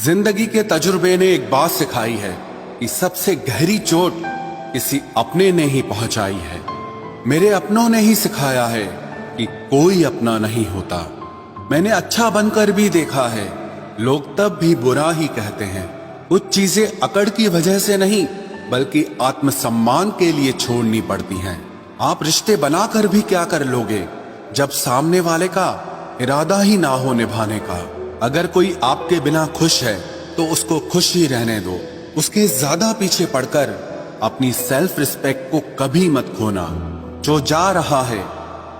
जिंदगी के तजुर्बे ने एक बात सिखाई है कि सबसे गहरी चोट किसी अपने ने ही पहुंचाई है। मेरे अपनों ने ही सिखाया है कि कोई अपना नहीं होता। मैंने अच्छा बनकर भी देखा है, लोग तब भी बुरा ही कहते हैं। कुछ चीजें अकड़ की वजह से नहीं बल्कि आत्मसम्मान के लिए छोड़नी पड़ती हैं। आप रिश्ते बनाकर भी क्या कर लोगे जब सामने वाले का इरादा ही ना हो निभाने का। अगर कोई आपके बिना खुश है तो उसको खुश ही रहने दो। उसके ज्यादा पीछे पड़कर अपनी सेल्फ रिस्पेक्ट को कभी मत खोना। जो जा रहा है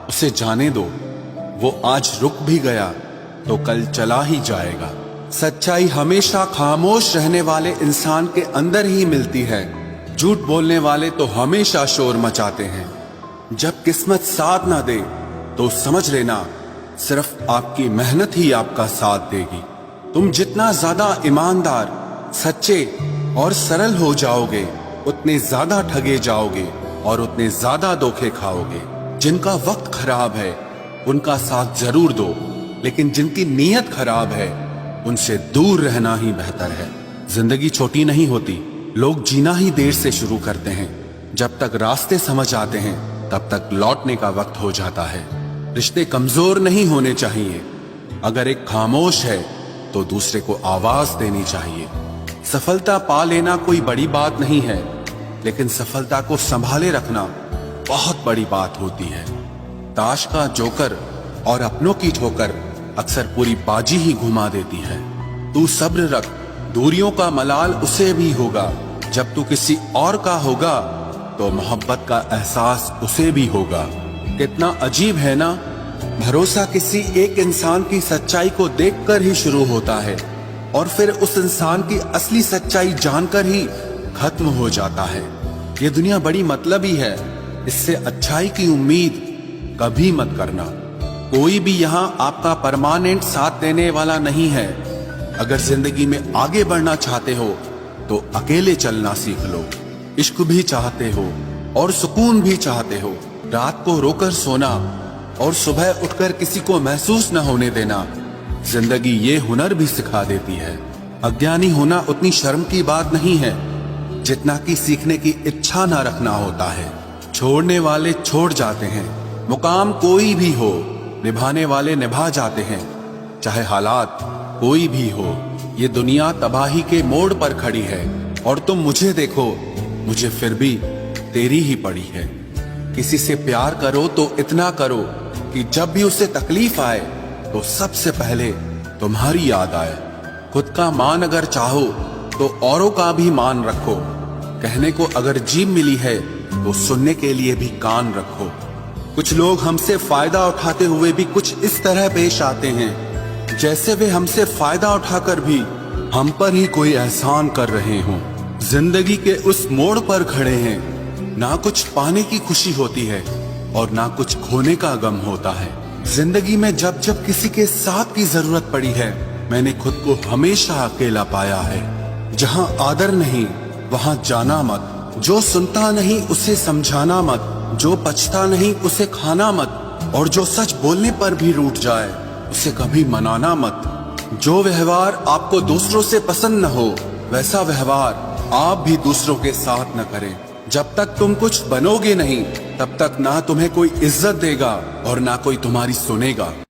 उसे जाने दो, वो आज रुक भी गया तो कल चला ही जाएगा। सच्चाई हमेशा खामोश रहने वाले इंसान के अंदर ही मिलती है। झूठ बोलने वाले तो हमेशा शोर मचाते हैं। जब किस्मत साथ ना दे तो समझ लेना सिर्फ आपकी मेहनत ही आपका साथ देगी। तुम जितना ज्यादा ईमानदार, सच्चे और सरल हो जाओगे उतने ज्यादा ठगे जाओगे और उतने ज्यादा धोखे खाओगे। जिनका वक्त खराब है उनका साथ जरूर दो, लेकिन जिनकी नीयत खराब है उनसे दूर रहना ही बेहतर है। जिंदगी छोटी नहीं होती, लोग जीना ही देर से शुरू करते हैं। जब तक रास्ते समझ आते हैं तब तक लौटने का वक्त हो जाता है। रिश्ते कमजोर नहीं होने चाहिए। अगर एक खामोश है तो दूसरे को आवाज देनी चाहिए। सफलता पा लेना कोई बड़ी बात नहीं है, लेकिन सफलता को संभाले रखना बहुत बड़ी बात होती है। ताश का जोकर और अपनों की ठोकर अक्सर पूरी बाजी ही घुमा देती है। तू सब्र रख, दूरियों का मलाल उसे भी होगा। जब तू किसी और का होगा तो मोहब्बत का एहसास उसे भी होगा। कितना अजीब है ना, भरोसा किसी एक इंसान की सच्चाई को देखकर ही शुरू होता है और फिर उस इंसान की असली सच्चाई जानकर ही खत्म हो जाता है। ये दुनिया बड़ी मतलबी है, इससे अच्छाई की उम्मीद कभी मत करना। कोई भी यहाँ आपका परमानेंट साथ देने वाला नहीं है। अगर जिंदगी में आगे बढ़ना चाहते हो तो अकेले चलना सीख लो। इश्क भी चाहते हो और सुकून भी चाहते हो, रात को रोकर सोना और सुबह उठकर किसी को महसूस न होने देना जिंदगी ये हुनर भी सिखा देती है। अज्ञानी होना उतनी शर्म की बात नहीं है जितना कि सीखने की इच्छा ना रखना होता है। छोड़ने वाले छोड़ जाते हैं, मुकाम कोई भी हो, निभाने वाले निभा जाते हैं। चाहे हालात कोई भी हो, ये दुनिया तबाही के मोड़ पर खड़ी है और तुम मुझे देखो, मुझे फिर भी तेरी ही पड़ी है। किसी से प्यार करो तो इतना करो कि जब भी उसे तकलीफ आए तो सबसे पहले तुम्हारी याद आए। खुद का मान अगर चाहो तो औरों का भी मान रखो। कहने को अगर जीभ मिली है तो सुनने के लिए भी कान रखो। कुछ लोग हमसे फायदा उठाते हुए भी कुछ इस तरह पेश आते हैं जैसे वे हमसे फायदा उठाकर भी हम पर ही कोई एहसान कर रहे हों। जिंदगी के उस मोड़ पर खड़े हैं, ना कुछ पाने की खुशी होती है और ना कुछ खोने का गम होता है। जिंदगी में जब जब किसी के साथ की जरूरत पड़ी है मैंने खुद को हमेशा अकेला पाया है। जहाँ आदर नहीं वहाँ जाना मत, जो सुनता नहीं उसे समझाना मत, जो पछता नहीं उसे खाना मत, और जो सच बोलने पर भी रूठ जाए उसे कभी मनाना मत। जो व्यवहार आपको दूसरों से पसंद न हो वैसा व्यवहार आप भी दूसरों के साथ न करें। जब तक तुम कुछ बनोगे नहीं तब तक ना तुम्हें कोई इज्जत देगा और ना कोई तुम्हारी सुनेगा।